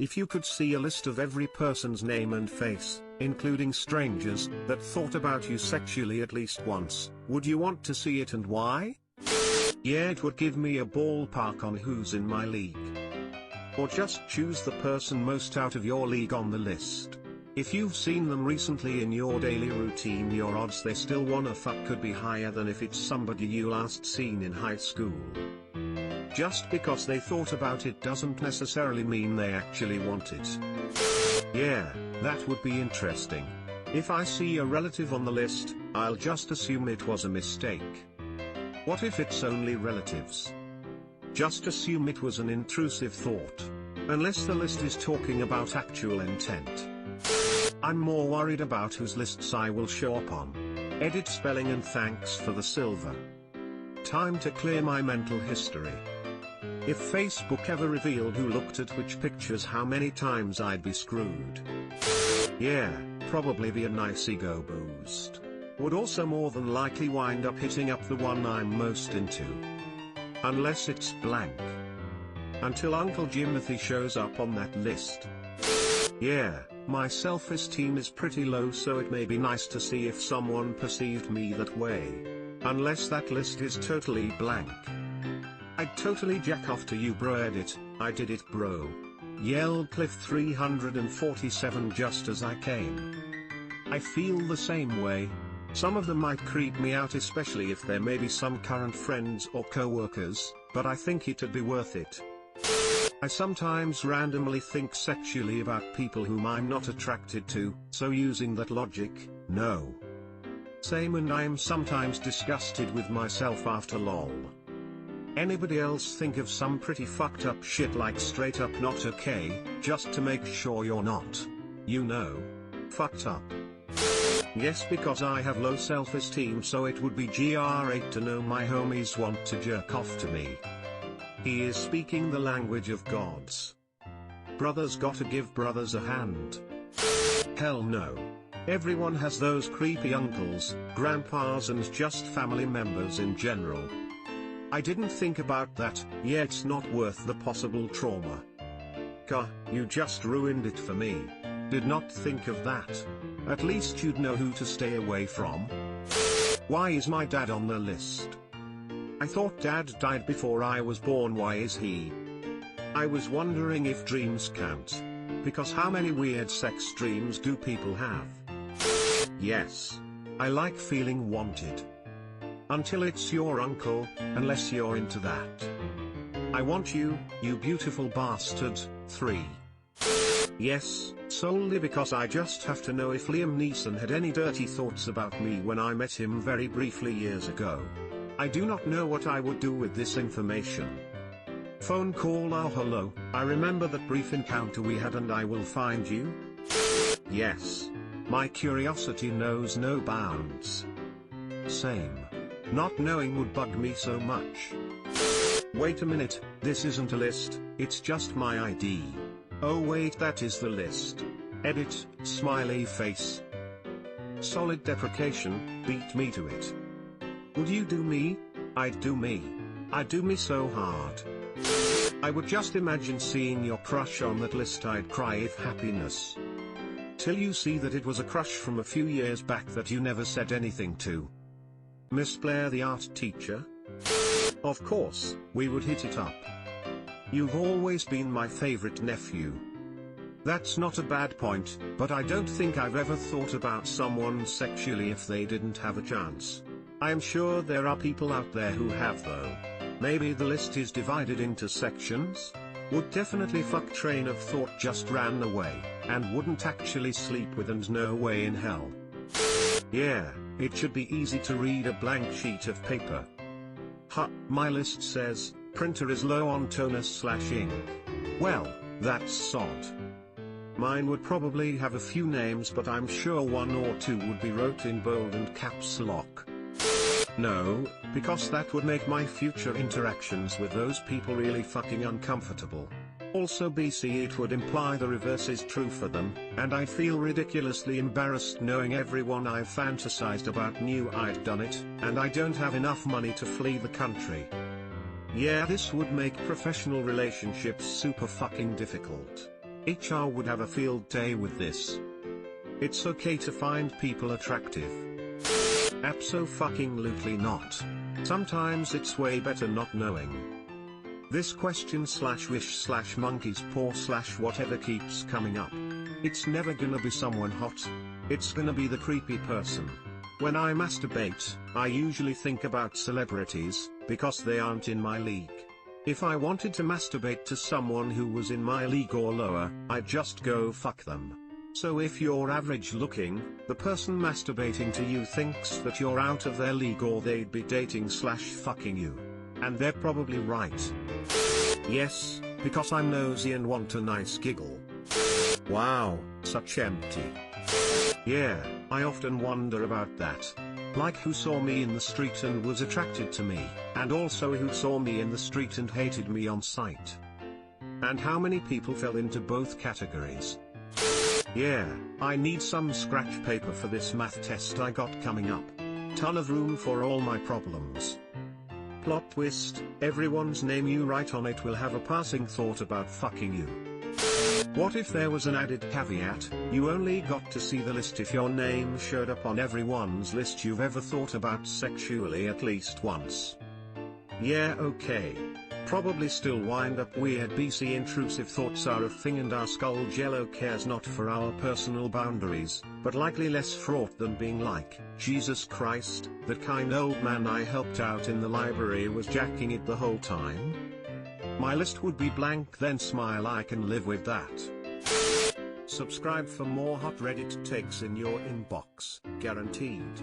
If you could see a list of every person's name and face, including strangers, that thought about you sexually at least once, would you want to see it and why? Yeah, it would give me a ballpark on who's in my league. Or just choose the person most out of your league on the list. If you've seen them recently in your daily routine, your odds they still wanna fuck could be higher than if it's somebody you last seen in high school. Just because they thought about it doesn't necessarily mean they actually want it. Yeah, that would be interesting. If I see a relative on the list, I'll just assume it was a mistake. What if it's only relatives? Just assume it was an intrusive thought. Unless the list is talking about actual intent. I'm more worried about whose lists I will show up on. Edit spelling and thanks for the silver. Time to clear my mental history. If Facebook ever revealed who looked at which pictures how many times I'd be screwed. Yeah, probably be a nice ego boost. Would also more than likely wind up hitting up the one I'm most into. Unless it's blank. Until Uncle Jimothy shows up on that list. Yeah, my self-esteem is pretty low, so it may be nice to see if someone perceived me that way. Unless that list is totally blank. I'd totally jack off to you, bro. Edit, I did it, bro. Yelled Cliff 347 just as I came. I feel the same way. Some of them might creep me out, especially if there may be some current friends or co-workers, but I think it'd be worth it. I sometimes randomly think sexually about people whom I'm not attracted to, so using that logic, no. Same, and I am sometimes disgusted with myself after lol. Anybody else think of some pretty fucked up shit like straight up not okay, just to make sure you're not, you know, fucked up? Yes, because I have low self-esteem, so it would be GR8 to know my homies want to jerk off to me. He is speaking the language of gods. Brothers gotta give brothers a hand. Hell no. Everyone has those creepy uncles, grandpas, and just family members in general. I didn't think about that. Yeah, it's not worth the possible trauma. You just ruined it for me. Did not think of that. At least you'd know who to stay away from. Why is my dad on the list? I thought dad died before I was born. Why is he? I was wondering if dreams count. Because how many weird sex dreams do people have? Yes. I like feeling wanted. Until it's your uncle, unless you're into that. I want you, you beautiful bastard. 3. Yes, solely because I just have to know if Liam Neeson had any dirty thoughts about me when I met him very briefly years ago. I do not know what I would do with this information. Phone call. Oh hello, I remember that brief encounter we had and I will find you? Yes. My curiosity knows no bounds. Same. Not knowing would bug me so much. Wait a minute, this isn't a list, it's just my ID. Oh wait, that is the list. Edit, smiley face. Solid deprecation, beat me to it. Would you do me? I'd do me. I'd do me so hard. I would just imagine seeing your crush on that list. I'd cry if happiness. Till you see that it was a crush from a few years back that you never said anything to. Miss Blair, the art teacher? Of course, we would hit it up. You've always been my favorite nephew. That's not a bad point, but I don't think I've ever thought about someone sexually if they didn't have a chance. I am sure there are people out there who have though. Maybe the list is divided into sections? Would definitely fuck, train of thought just ran away, and wouldn't actually sleep with, and no way in hell. Yeah, it should be easy to read a blank sheet of paper. My list says, printer is low on toner/ink. Well, that's sod. Mine would probably have a few names, but I'm sure one or two would be wrote in bold and caps lock. No, because that would make my future interactions with those people really fucking uncomfortable. Also BC, it would imply the reverse is true for them, and I feel ridiculously embarrassed knowing everyone I've fantasized about knew I'd done it, and I don't have enough money to flee the country. Yeah, this would make professional relationships super fucking difficult. HR would have a field day with this. It's okay to find people attractive. Abso-fucking-lutely not. Sometimes it's way better not knowing. This question /wish /monkey's paw /whatever keeps coming up. It's never gonna be someone hot. It's gonna be the creepy person. When I masturbate, I usually think about celebrities, because they aren't in my league. If I wanted to masturbate to someone who was in my league or lower, I'd just go fuck them. So if you're average looking, the person masturbating to you thinks that you're out of their league or they'd be dating /fucking you. And they're probably right. Yes, because I'm nosy and want a nice giggle. Wow, such empty. Yeah, I often wonder about that. Like who saw me in the street and was attracted to me, and also who saw me in the street and hated me on sight. And how many people fell into both categories. Yeah, I need some scratch paper for this math test I got coming up. Ton of room for all my problems. Plot twist, everyone's name you write on it will have a passing thought about fucking you. What if there was an added caveat, you only got to see the list if your name showed up on everyone's list you've ever thought about sexually at least once? Yeah, okay. Probably still wind up weird BC intrusive thoughts are a thing and our skull jello cares not for our personal boundaries, but likely less fraught than being like, Jesus Christ, that kind old man I helped out in the library was jacking it the whole time? My list would be blank then smile I can live with that. Subscribe for more hot Reddit takes in your inbox, guaranteed.